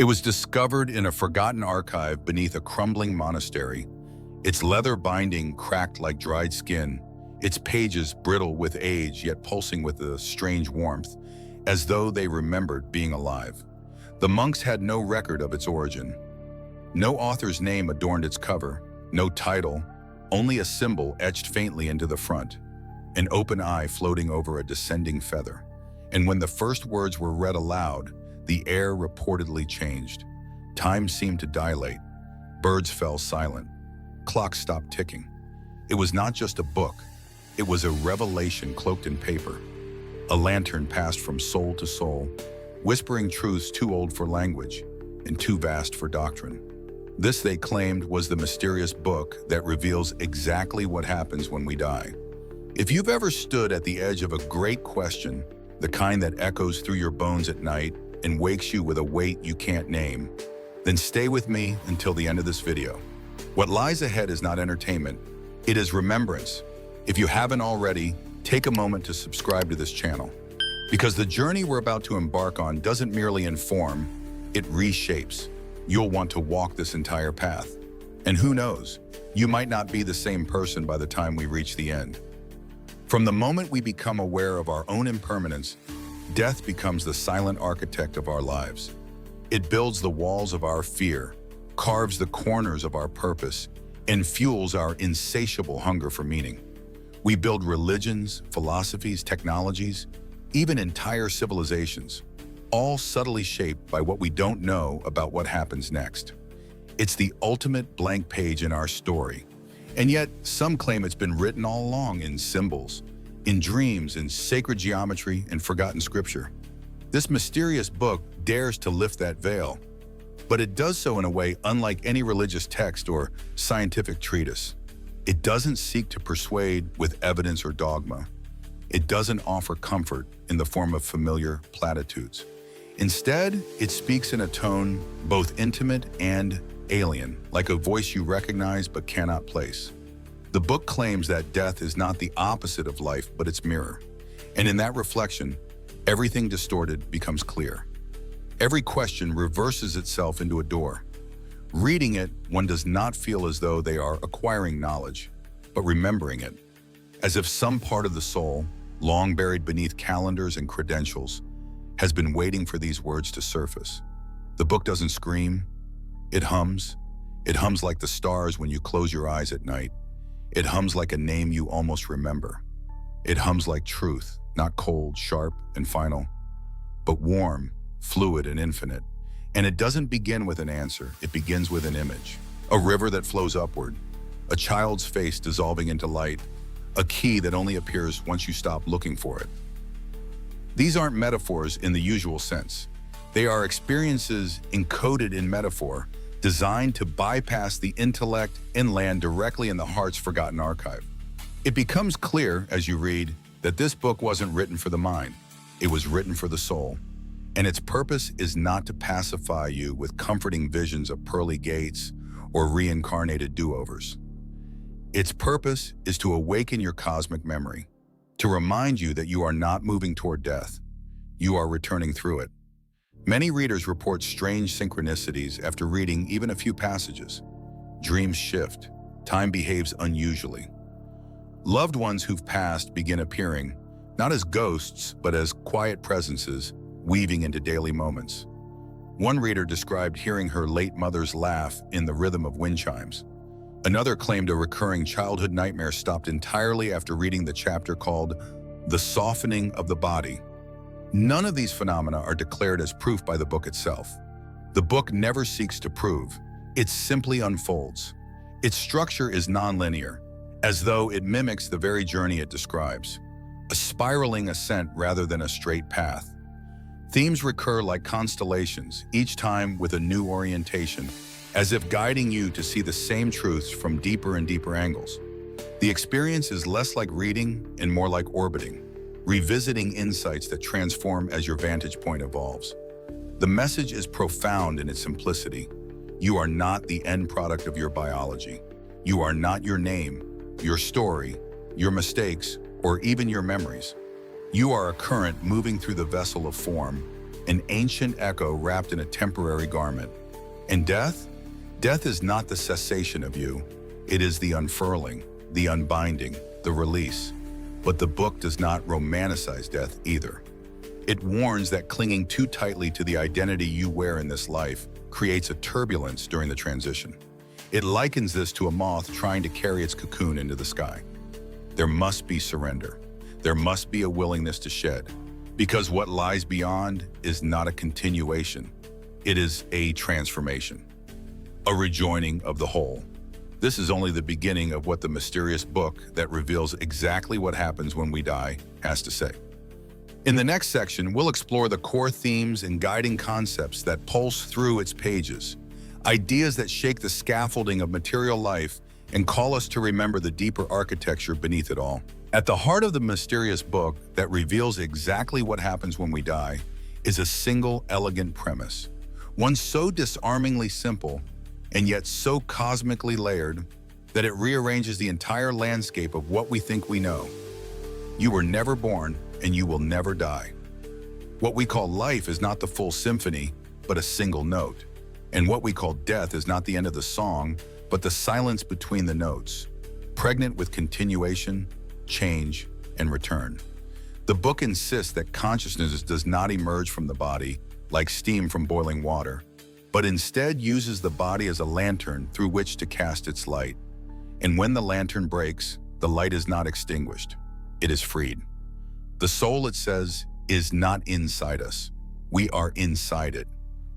It was discovered in a forgotten archive beneath a crumbling monastery, its leather binding cracked like dried skin, its pages brittle with age yet pulsing with a strange warmth, as though they remembered being alive. The monks had no record of its origin. No author's name adorned its cover, no title, only a symbol etched faintly into the front, an open eye floating over a descending feather. And when the first words were read aloud, the air reportedly changed. Time seemed to dilate. Birds fell silent. Clocks stopped ticking. It was not just a book. It was a revelation cloaked in paper. A lantern passed from soul to soul, whispering truths too old for language and too vast for doctrine. This, they claimed, was the mysterious book that reveals exactly what happens when we die. If you've ever stood at the edge of a great question, the kind that echoes through your bones at night and wakes you with a weight you can't name, then stay with me until the end of this video. What lies ahead is not entertainment, it is remembrance. If you haven't already, take a moment to subscribe to this channel, because the journey we're about to embark on doesn't merely inform, it reshapes. You'll want to walk this entire path. And who knows, you might not be the same person by the time we reach the end. From the moment we become aware of our own impermanence, death becomes the silent architect of our lives. It builds the walls of our fear, carves the corners of our purpose, and fuels our insatiable hunger for meaning. We build religions, philosophies, technologies, even entire civilizations, all subtly shaped by what we don't know about what happens next. It's the ultimate blank page in our story. And yet, some claim it's been written all along in symbols, in dreams, in sacred geometry, and forgotten scripture. This mysterious book dares to lift that veil, but it does so in a way unlike any religious text or scientific treatise. It doesn't seek to persuade with evidence or dogma. It doesn't offer comfort in the form of familiar platitudes. Instead, it speaks in a tone both intimate and alien, like a voice you recognize but cannot place. The book claims that death is not the opposite of life, but its mirror. And in that reflection, everything distorted becomes clear. Every question reverses itself into a door. Reading it, one does not feel as though they are acquiring knowledge, but remembering it, as if some part of the soul, long buried beneath calendars and credentials, has been waiting for these words to surface. The book doesn't scream. It hums. It hums like the stars when you close your eyes at night. It hums like a name you almost remember. It hums like truth, not cold, sharp, and final, but warm, fluid, and infinite. And it doesn't begin with an answer. It begins with an image. A river that flows upward, a child's face dissolving into light, a key that only appears once you stop looking for it. These aren't metaphors in the usual sense. They are experiences encoded in metaphor, designed to bypass the intellect and land directly in the heart's forgotten archive. It becomes clear as you read that this book wasn't written for the mind. It was written for the soul. And its purpose is not to pacify you with comforting visions of pearly gates or reincarnated do-overs. Its purpose is to awaken your cosmic memory, to remind you that you are not moving toward death. You are returning through it. Many readers report strange synchronicities after reading even a few passages. Dreams shift. Time behaves unusually. Loved ones who've passed begin appearing, not as ghosts, but as quiet presences weaving into daily moments. One reader described hearing her late mother's laugh in the rhythm of wind chimes. Another claimed a recurring childhood nightmare stopped entirely after reading the chapter called The Softening of the Body. None of these phenomena are declared as proof by the book itself. The book never seeks to prove. It simply unfolds. Its structure is nonlinear, as though it mimics the very journey it describes, a spiraling ascent rather than a straight path. Themes recur like constellations, each time with a new orientation, as if guiding you to see the same truths from deeper and deeper angles. The experience is less like reading and more like orbiting, revisiting insights that transform as your vantage point evolves. The message is profound in its simplicity. You are not the end product of your biology. You are not your name, your story, your mistakes, or even your memories. You are a current moving through the vessel of form, an ancient echo wrapped in a temporary garment. And death? Death is not the cessation of you. It is the unfurling, the unbinding, the release. But the book does not romanticize death either. It warns that clinging too tightly to the identity you wear in this life creates a turbulence during the transition. It likens this to a moth trying to carry its cocoon into the sky. There must be surrender. There must be a willingness to shed, because what lies beyond is not a continuation. It is a transformation, a rejoining of the whole. This is only the beginning of what the mysterious book that reveals exactly what happens when we die has to say. In the next section, we'll explore the core themes and guiding concepts that pulse through its pages, ideas that shake the scaffolding of material life and call us to remember the deeper architecture beneath it all. At the heart of the mysterious book that reveals exactly what happens when we die is a single elegant premise, one so disarmingly simple and yet so cosmically layered that it rearranges the entire landscape of what we think we know. You were never born, and you will never die. What we call life is not the full symphony, but a single note. And what we call death is not the end of the song, but the silence between the notes, pregnant with continuation, change, and return. The book insists that consciousness does not emerge from the body like steam from boiling water, but instead uses the body as a lantern through which to cast its light. And when the lantern breaks, the light is not extinguished. It is freed. The soul, it says, is not inside us. We are inside it.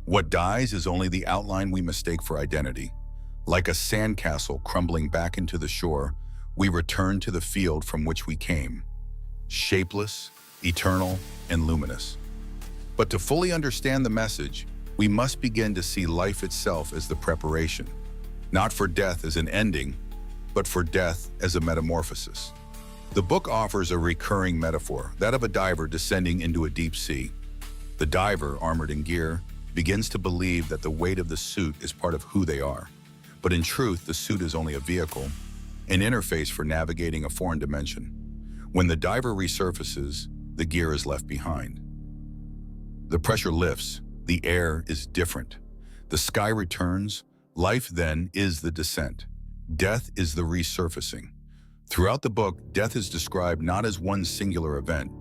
What dies is only the outline we mistake for identity. Like a sandcastle crumbling back into the shore, we return to the field from which we came, shapeless, eternal, and luminous. But to fully understand the message, we must begin to see life itself as the preparation, not for death as an ending, but for death as a metamorphosis. The book offers a recurring metaphor, that of a diver descending into a deep sea. The diver, armored in gear, begins to believe that the weight of the suit is part of who they are. But in truth, the suit is only a vehicle, an interface for navigating a foreign dimension. When the diver resurfaces, the gear is left behind. The pressure lifts, the air is different. The sky returns, life then is the descent. Death is the resurfacing. Throughout the book, death is described not as one singular event,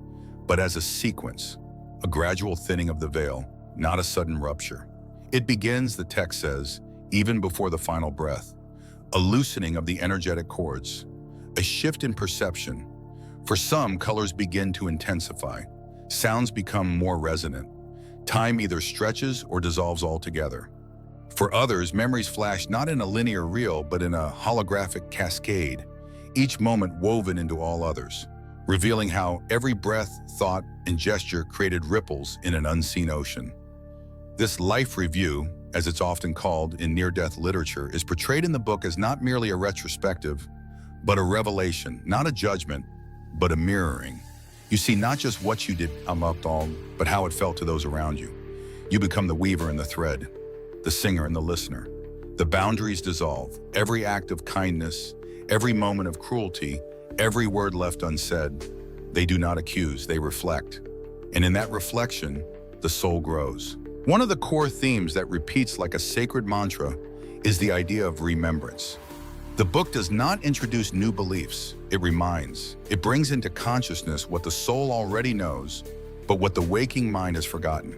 but as a sequence, a gradual thinning of the veil, not a sudden rupture. It begins, the text says, even before the final breath, a loosening of the energetic cords, a shift in perception. For some, colors begin to intensify, sounds become more resonant. Time either stretches or dissolves altogether. For others, memories flash not in a linear reel, but in a holographic cascade, each moment woven into all others, revealing how every breath, thought, and gesture created ripples in an unseen ocean. This life review, as it's often called in near-death literature, is portrayed in the book as not merely a retrospective, but a revelation, not a judgment, but a mirroring. You see not just what you did, but how it felt to those around you. You become the weaver and the thread, the singer and the listener. The boundaries dissolve. Every act of kindness, every moment of cruelty, every word left unsaid, they do not accuse, they reflect. And in that reflection, the soul grows. One of the core themes that repeats like a sacred mantra is the idea of remembrance. The book does not introduce new beliefs, it reminds. It brings into consciousness what the soul already knows, but what the waking mind has forgotten.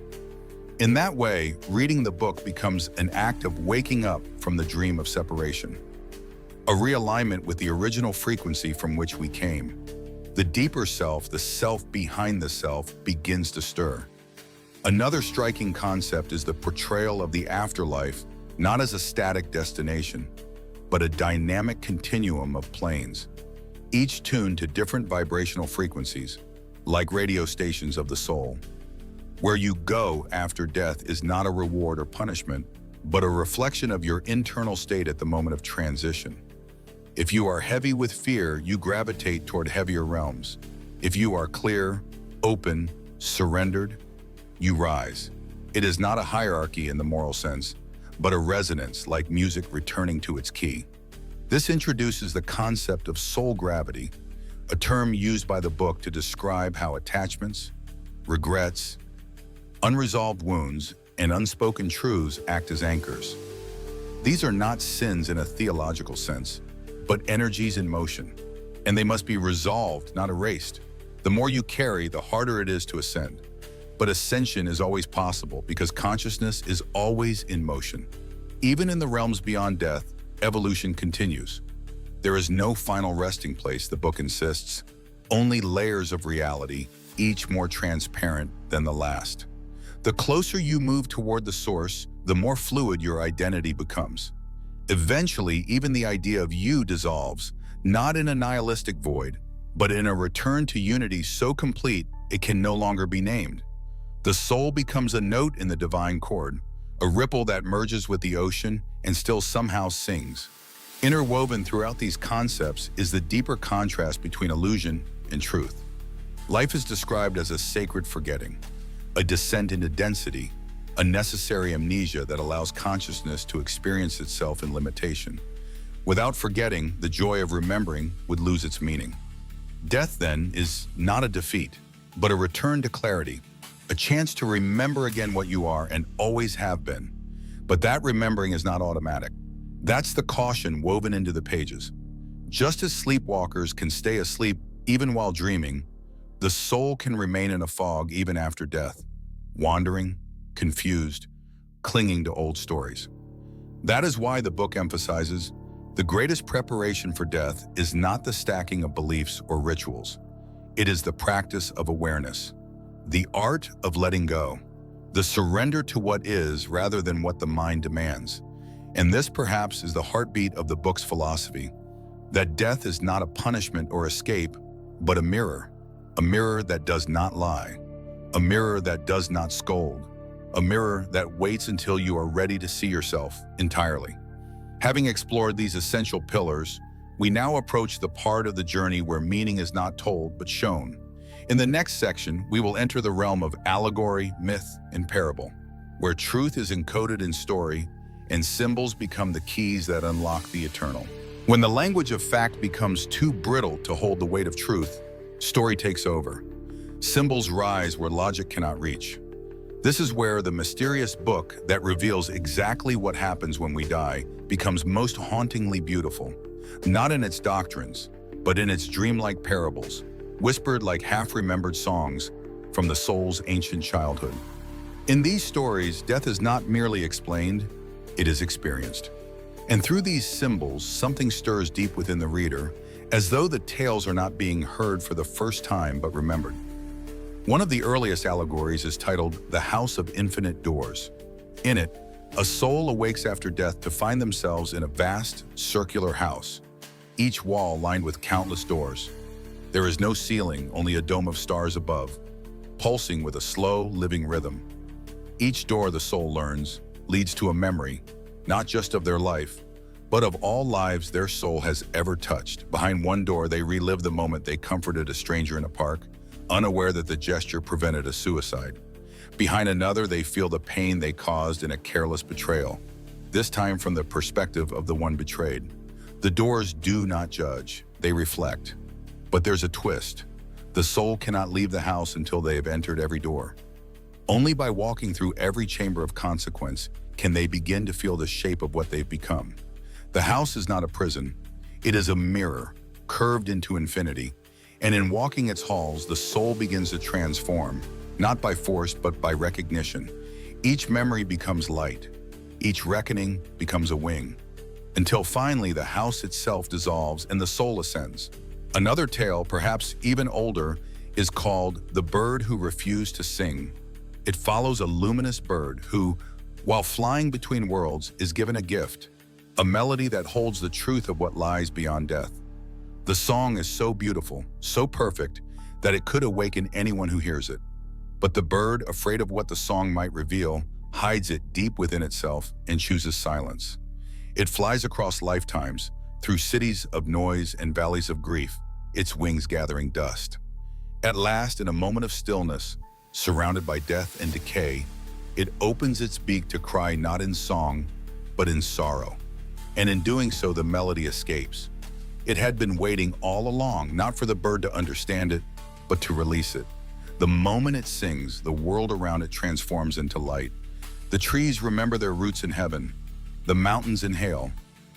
In that way, reading the book becomes an act of waking up from the dream of separation, a realignment with the original frequency from which we came. The deeper self, the self behind the self, begins to stir. Another striking concept is the portrayal of the afterlife, not as a static destination, but a dynamic continuum of planes, each tuned to different vibrational frequencies, like radio stations of the soul. Where you go after death is not a reward or punishment, but a reflection of your internal state at the moment of transition. If you are heavy with fear, you gravitate toward heavier realms. If you are clear, open, surrendered, you rise. It is not a hierarchy in the moral sense, but a resonance like music returning to its key. This introduces the concept of soul gravity, a term used by the book to describe how attachments, regrets, Unresolved wounds and unspoken truths act as anchors. These are not sins in a theological sense, but energies in motion, and they must be resolved, not erased. The more you carry, the harder it is to ascend. But ascension is always possible because consciousness is always in motion. Even in the realms beyond death, evolution continues. There is no final resting place, the book insists, only layers of reality, each more transparent than the last. The closer you move toward the source, the more fluid your identity becomes. Eventually, even the idea of you dissolves, not in a nihilistic void, but in a return to unity so complete it can no longer be named. The soul becomes a note in the divine chord, a ripple that merges with the ocean and still somehow sings. Interwoven throughout these concepts is the deeper contrast between illusion and truth. Life is described as a sacred forgetting, a descent into density, a necessary amnesia that allows consciousness to experience itself in limitation. Without forgetting, the joy of remembering would lose its meaning. Death, then, is not a defeat, but a return to clarity, a chance to remember again what you are and always have been. But that remembering is not automatic. That's the caution woven into the pages. Just as sleepwalkers can stay asleep even while dreaming, the soul can remain in a fog even after death, wandering, confused, clinging to old stories. That is why the book emphasizes the greatest preparation for death is not the stacking of beliefs or rituals. It is the practice of awareness, the art of letting go, the surrender to what is rather than what the mind demands. And this perhaps is the heartbeat of the book's philosophy, that death is not a punishment or escape, but a mirror that does not lie, a mirror that does not scold, a mirror that waits until you are ready to see yourself entirely. Having explored these essential pillars, we now approach the part of the journey where meaning is not told but shown. In the next section, we will enter the realm of allegory, myth, and parable, where truth is encoded in story and symbols become the keys that unlock the eternal. When the language of fact becomes too brittle to hold the weight of truth, story takes over. Symbols rise where logic cannot reach. This is where the mysterious book that reveals exactly what happens when we die becomes most hauntingly beautiful, not in its doctrines, but in its dreamlike parables, whispered like half-remembered songs from the soul's ancient childhood. In these stories, death is not merely explained, it is experienced. And through these symbols, something stirs deep within the reader, as though the tales are not being heard for the first time but remembered. One of the earliest allegories is titled The House of Infinite Doors. In it, a soul awakes after death to find themselves in a vast, circular house, each wall lined with countless doors. There is no ceiling, only a dome of stars above, pulsing with a slow, living rhythm. Each door, the soul learns, leads to a memory, not just of their life, but of all lives their soul has ever touched. Behind one door, they relive the moment they comforted a stranger in a park, unaware that the gesture prevented a suicide. Behind another, they feel the pain they caused in a careless betrayal, this time from the perspective of the one betrayed. The doors do not judge, they reflect. But there's a twist. The soul cannot leave the house until they have entered every door. Only by walking through every chamber of consequence can they begin to feel the shape of what they've become. The house is not a prison. It is a mirror, curved into infinity. And in walking its halls, the soul begins to transform, not by force, but by recognition. Each memory becomes light. Each reckoning becomes a wing. Until finally, the house itself dissolves and the soul ascends. Another tale, perhaps even older, is called The Bird Who Refused to Sing. It follows a luminous bird who, while flying between worlds, is given a gift, a melody that holds the truth of what lies beyond death. The song is so beautiful, so perfect, that it could awaken anyone who hears it. But the bird, afraid of what the song might reveal, hides it deep within itself and chooses silence. It flies across lifetimes, through cities of noise and valleys of grief, its wings gathering dust. At last, in a moment of stillness, surrounded by death and decay, it opens its beak to cry not in song, but in sorrow. And in doing so, the melody escapes. It had been waiting all along, not for the bird to understand it, but to release it. The moment it sings, the world around it transforms into light. The trees remember their roots in heaven, the mountains inhale,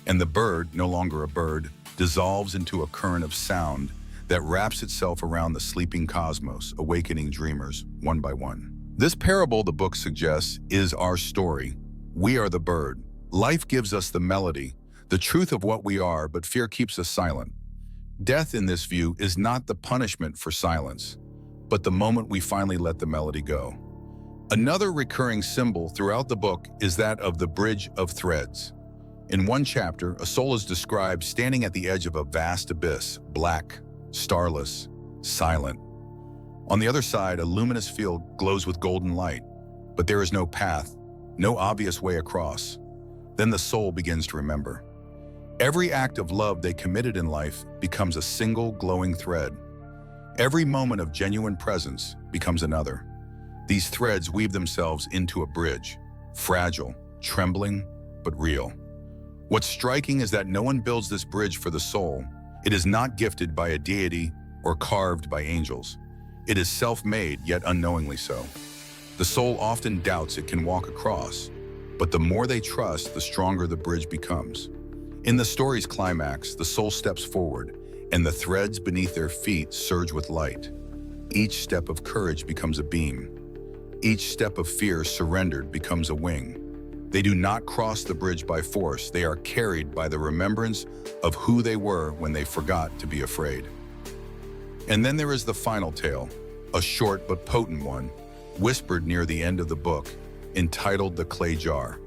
and the bird, no longer a bird, dissolves into a current of sound that wraps itself around the sleeping cosmos, awakening dreamers one by one. This parable, the book suggests, is our story. We are the bird. Life gives us the melody, the truth of what we are, but fear keeps us silent. Death, in this view, is not the punishment for silence, but the moment we finally let the melody go. Another recurring symbol throughout the book is that of the bridge of threads. In one chapter, a soul is described standing at the edge of a vast abyss, black, starless, silent. On the other side, a luminous field glows with golden light, but there is no path, no obvious way across. Then the soul begins to remember. Every act of love they committed in life becomes a single glowing thread. Every moment of genuine presence becomes another. These threads weave themselves into a bridge, fragile, trembling, but real. What's striking is that no one builds this bridge for the soul. It is not gifted by a deity or carved by angels. It is self-made, yet unknowingly so. The soul often doubts it can walk across, but the more they trust, the stronger the bridge becomes. In the story's climax, the soul steps forward, and the threads beneath their feet surge with light. Each step of courage becomes a beam. Each step of fear surrendered becomes a wing. They do not cross the bridge by force. They are carried by the remembrance of who they were when they forgot to be afraid. And then there is the final tale, a short but potent one, whispered near the end of the book, entitled The Clay Jar.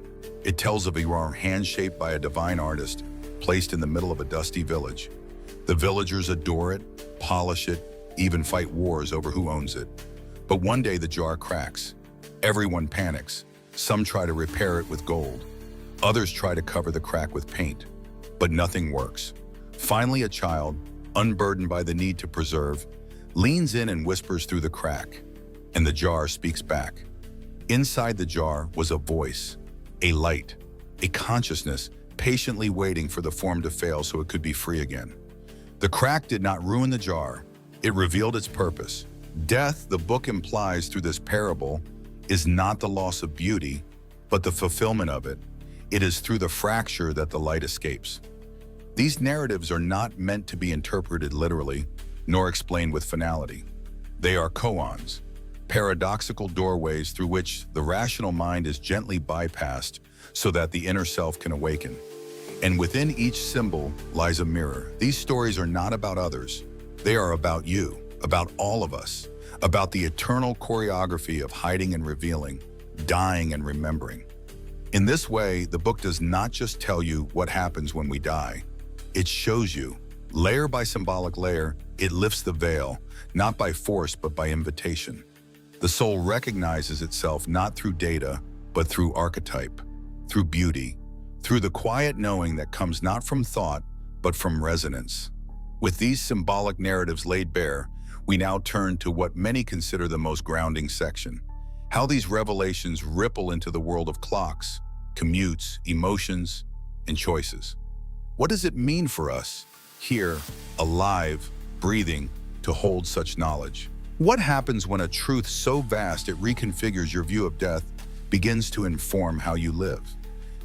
It tells of a hand shaped by a divine artist, placed in the middle of a dusty village. The villagers adore it, polish it, even fight wars over who owns it. But one day the jar cracks. Everyone panics. Some try to repair it with gold. Others try to cover the crack with paint. But nothing works. Finally, a child, unburdened by the need to preserve, leans in and whispers through the crack, and the jar speaks back. Inside the jar was a voice, a light, a consciousness patiently waiting for the form to fail so it could be free again. The crack did not ruin the jar. It revealed its purpose. Death, the book implies through this parable, is not the loss of beauty, but the fulfillment of it. It is through the fracture that the light escapes. These narratives are not meant to be interpreted literally, nor explained with finality. They are koans, paradoxical doorways through which the rational mind is gently bypassed so that the inner self can awaken. And within each symbol lies a mirror. These stories are not about others. They are about you, about all of us, about the eternal choreography of hiding and revealing, dying and remembering. In this way, the book does not just tell you what happens when we die. It shows you, layer by symbolic layer, it lifts the veil, not by force but by invitation. The soul recognizes itself not through data, but through archetype, through beauty, through the quiet knowing that comes not from thought, but from resonance. With these symbolic narratives laid bare, we now turn to what many consider the most grounding section, how these revelations ripple into the world of clocks, commutes, emotions, and choices. What does it mean for us, here, alive, breathing, to hold such knowledge? What happens when a truth so vast it reconfigures your view of death begins to inform how you live?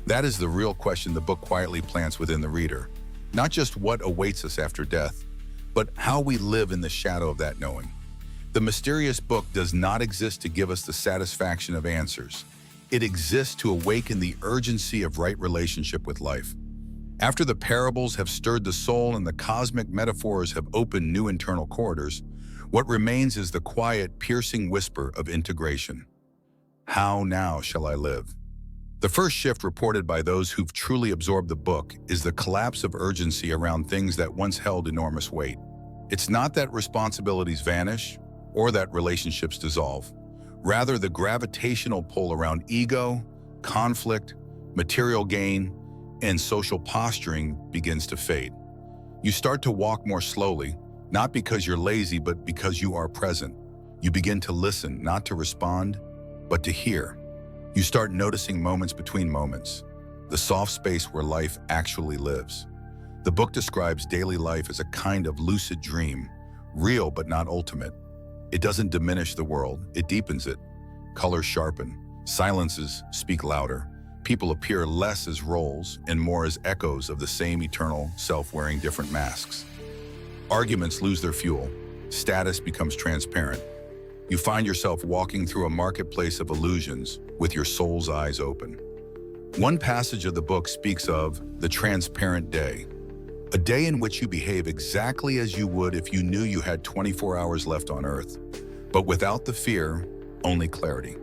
That is the real question the book quietly plants within the reader. Not just what awaits us after death, but how we live in the shadow of that knowing. The mysterious book does not exist to give us the satisfaction of answers. It exists to awaken the urgency of right relationship with life. After the parables have stirred the soul and the cosmic metaphors have opened new internal corridors, what remains is the quiet, piercing whisper of integration. How now shall I live? The first shift reported by those who've truly absorbed the book is the collapse of urgency around things that once held enormous weight. It's not that responsibilities vanish or that relationships dissolve. Rather, the gravitational pull around ego, conflict, material gain, and social posturing begins to fade. You start to walk more slowly, not because you're lazy, but because you are present. You begin to listen, not to respond, but to hear. You start noticing moments between moments, the soft space where life actually lives. The book describes daily life as a kind of lucid dream, real but not ultimate. It doesn't diminish the world, it deepens it. Colors sharpen, silences speak louder. People appear less as roles and more as echoes of the same eternal self wearing different masks. Arguments lose their fuel. Status becomes transparent. You find yourself walking through a marketplace of illusions with your soul's eyes open. One passage of the book speaks of the transparent day, a day in which you behave exactly as you would if you knew you had 24 hours left on Earth, but without the fear, only clarity.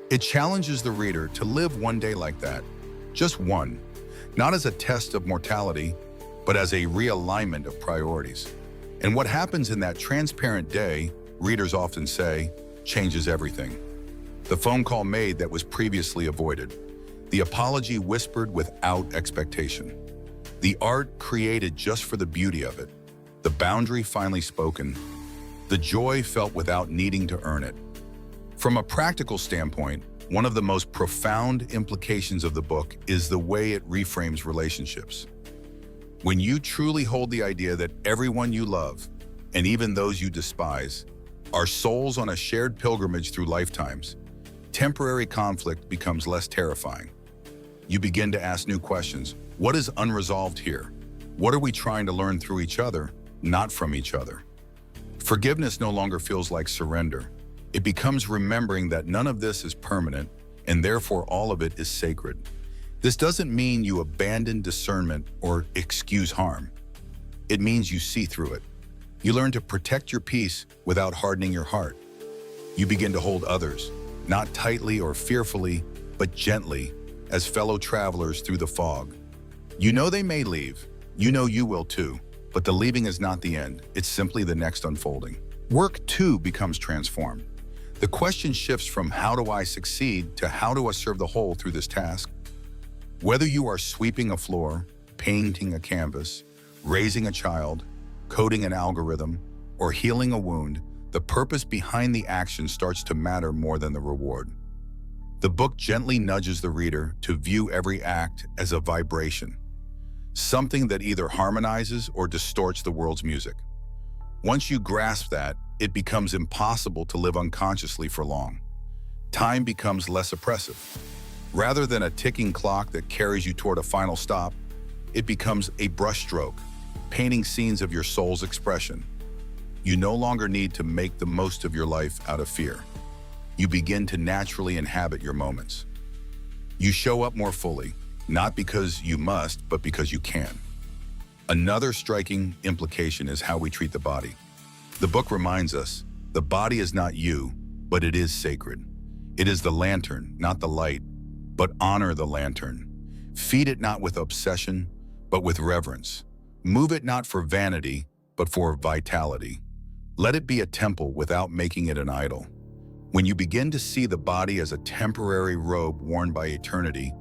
It challenges the reader to live one day like that, just one, not as a test of mortality, but as a realignment of priorities. And what happens in that transparent day, readers often say, changes everything. The phone call made that was previously avoided. The apology whispered without expectation. The art created just for the beauty of it. The boundary finally spoken. The joy felt without needing to earn it. From a practical standpoint, one of the most profound implications of the book is the way it reframes relationships. When you truly hold the idea that everyone you love, and even those you despise, are souls on a shared pilgrimage through lifetimes, temporary conflict becomes less terrifying. You begin to ask new questions. What is unresolved here? What are we trying to learn through each other, not from each other? Forgiveness no longer feels like surrender. It becomes remembering that none of this is permanent, and therefore all of it is sacred. This doesn't mean you abandon discernment or excuse harm. It means you see through it. You learn to protect your peace without hardening your heart. You begin to hold others, not tightly or fearfully, but gently, as fellow travelers through the fog. You know they may leave. You know you will too. But the leaving is not the end. It's simply the next unfolding. Work too becomes transformed. The question shifts from how do I succeed to how do I serve the whole through this task? Whether you are sweeping a floor, painting a canvas, raising a child, coding an algorithm, or healing a wound, the purpose behind the action starts to matter more than the reward. The book gently nudges the reader to view every act as a vibration, something that either harmonizes or distorts the world's music. Once you grasp that, it becomes impossible to live unconsciously for long. Time becomes less oppressive. Rather than a ticking clock that carries you toward a final stop, it becomes a brushstroke, painting scenes of your soul's expression. You no longer need to make the most of your life out of fear. You begin to naturally inhabit your moments. You show up more fully, not because you must, but because you can. Another striking implication is how we treat the body. The book reminds us, the body is not you, but it is sacred. It is the lantern, not the light, but honor the lantern. Feed it not with obsession, but with reverence. Move it not for vanity, but for vitality. Let it be a temple without making it an idol. When you begin to see the body as a temporary robe worn by eternity,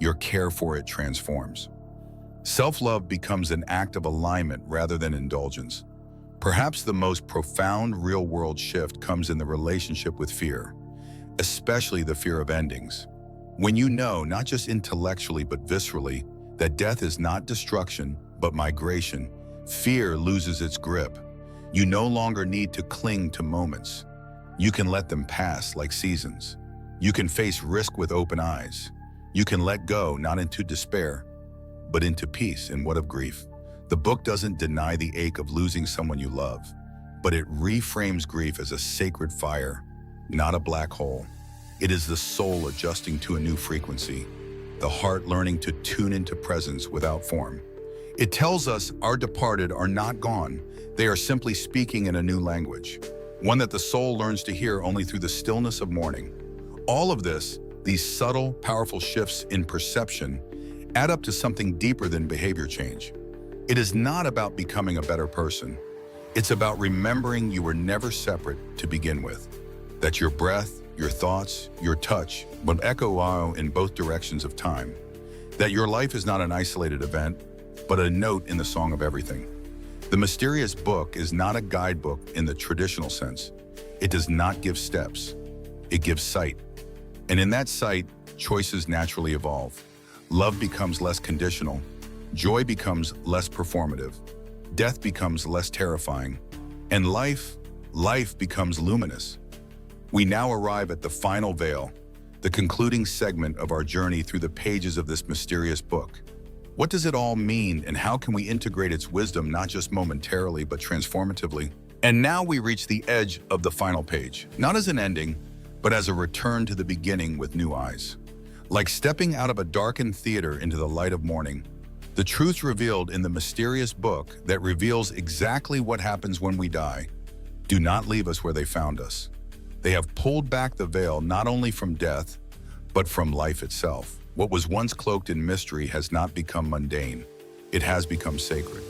your care for it transforms. Self-love becomes an act of alignment rather than indulgence. Perhaps the most profound real-world shift comes in the relationship with fear, especially the fear of endings. When you know, not just intellectually but viscerally, that death is not destruction but migration, fear loses its grip. You no longer need to cling to moments. You can let them pass like seasons. You can face risk with open eyes. You can let go not into despair, but into peace in what of grief. The book doesn't deny the ache of losing someone you love, but it reframes grief as a sacred fire, not a black hole. It is the soul adjusting to a new frequency, the heart learning to tune into presence without form. It tells us our departed are not gone. They are simply speaking in a new language, one that the soul learns to hear only through the stillness of mourning. All of this, these subtle, powerful shifts in perception, add up to something deeper than behavior change. It is not about becoming a better person. It's about remembering you were never separate to begin with, that your breath, your thoughts, your touch will echo out in both directions of time, that your life is not an isolated event, but a note in the song of everything. The mysterious book is not a guidebook in the traditional sense. It does not give steps. It gives sight. And in that sight, choices naturally evolve. Love becomes less conditional. Joy becomes less performative. Death becomes less terrifying. And life life becomes luminous. We now arrive at the final veil, the concluding segment of our journey through the pages of this mysterious book. What does it all mean, and how can we integrate its wisdom not just momentarily but transformatively? And now we reach the edge of the final page, not as an ending, but as a return to the beginning with new eyes. Like stepping out of a darkened theater into the light of morning, the truths revealed in the mysterious book that reveals exactly what happens when we die do not leave us where they found us. They have pulled back the veil not only from death, but from life itself. What was once cloaked in mystery has not become mundane. It has become sacred.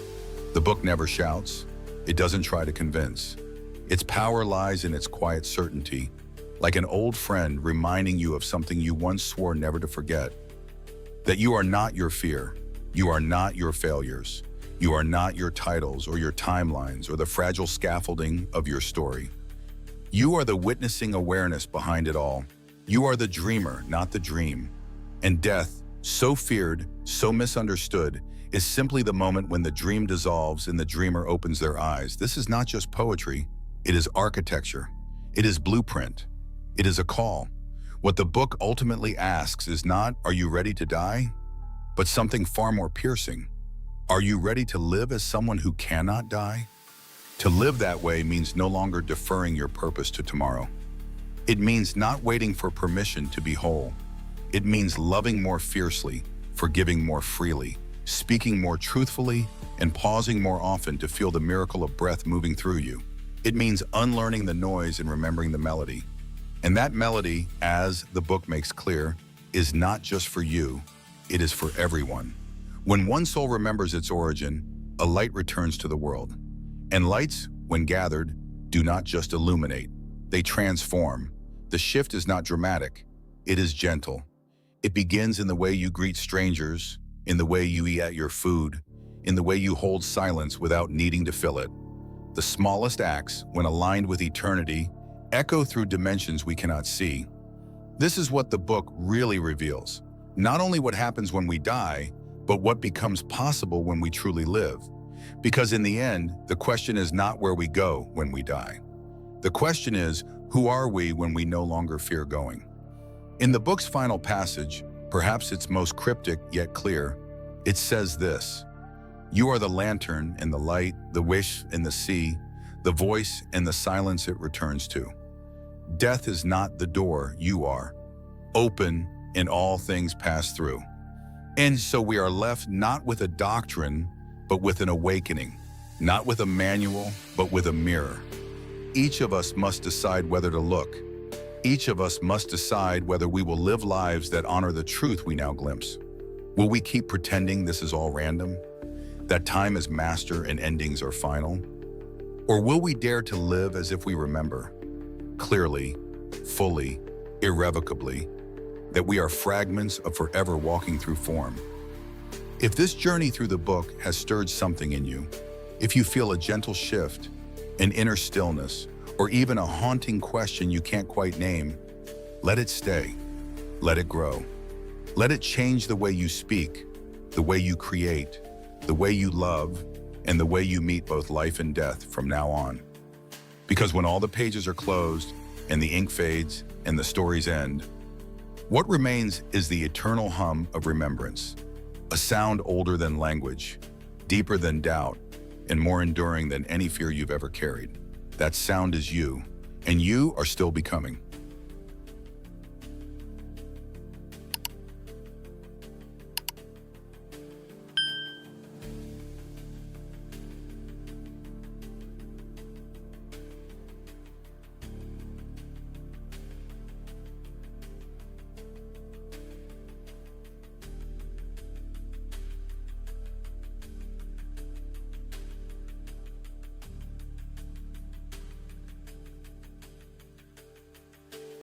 The book never shouts. It doesn't try to convince. Its power lies in its quiet certainty, like an old friend reminding you of something you once swore never to forget. That you are not your fear. You are not your failures. You are not your titles or your timelines or the fragile scaffolding of your story. You are the witnessing awareness behind it all. You are the dreamer, not the dream. And death, so feared, so misunderstood, is simply the moment when the dream dissolves and the dreamer opens their eyes. This is not just poetry, it is architecture. It is blueprint. It is a call. What the book ultimately asks is not, are you ready to die? But something far more piercing. Are you ready to live as someone who cannot die? To live that way means no longer deferring your purpose to tomorrow. It means not waiting for permission to be whole. It means loving more fiercely, forgiving more freely, speaking more truthfully, and pausing more often to feel the miracle of breath moving through you. It means unlearning the noise and remembering the melody. And that melody, as the book makes clear, is not just for you, it is for everyone. When one soul remembers its origin, a light returns to the world. And lights, when gathered, do not just illuminate, they transform. The shift is not dramatic, it is gentle. It begins in the way you greet strangers, in the way you eat your food, in the way you hold silence without needing to fill it. The smallest acts, when aligned with eternity, echo through dimensions we cannot see. This is what the book really reveals. Not only what happens when we die, but what becomes possible when we truly live. Because in the end, the question is not where we go when we die. The question is, who are we when we no longer fear going? In the book's final passage, perhaps its most cryptic yet clear, it says this: you are the lantern and the light, the wish and the sea, the voice and the silence it returns to. Death is not the door, you are. Open, and all things pass through. And so we are left not with a doctrine, but with an awakening. Not with a manual, but with a mirror. Each of us must decide whether to look. Each of us must decide whether we will live lives that honor the truth we now glimpse. Will we keep pretending this is all random? That time is master and endings are final? Or will we dare to live as if we remember, clearly, fully, irrevocably, that we are fragments of forever walking through form? If this journey through the book has stirred something in you, if you feel a gentle shift, an inner stillness, or even a haunting question you can't quite name, let it stay, let it grow. Let it change the way you speak, the way you create, the way you love, and the way you meet both life and death from now on. Because when all the pages are closed and the ink fades and the stories end, what remains is the eternal hum of remembrance, a sound older than language, deeper than doubt, and more enduring than any fear you've ever carried. That sound is you, and you are still becoming.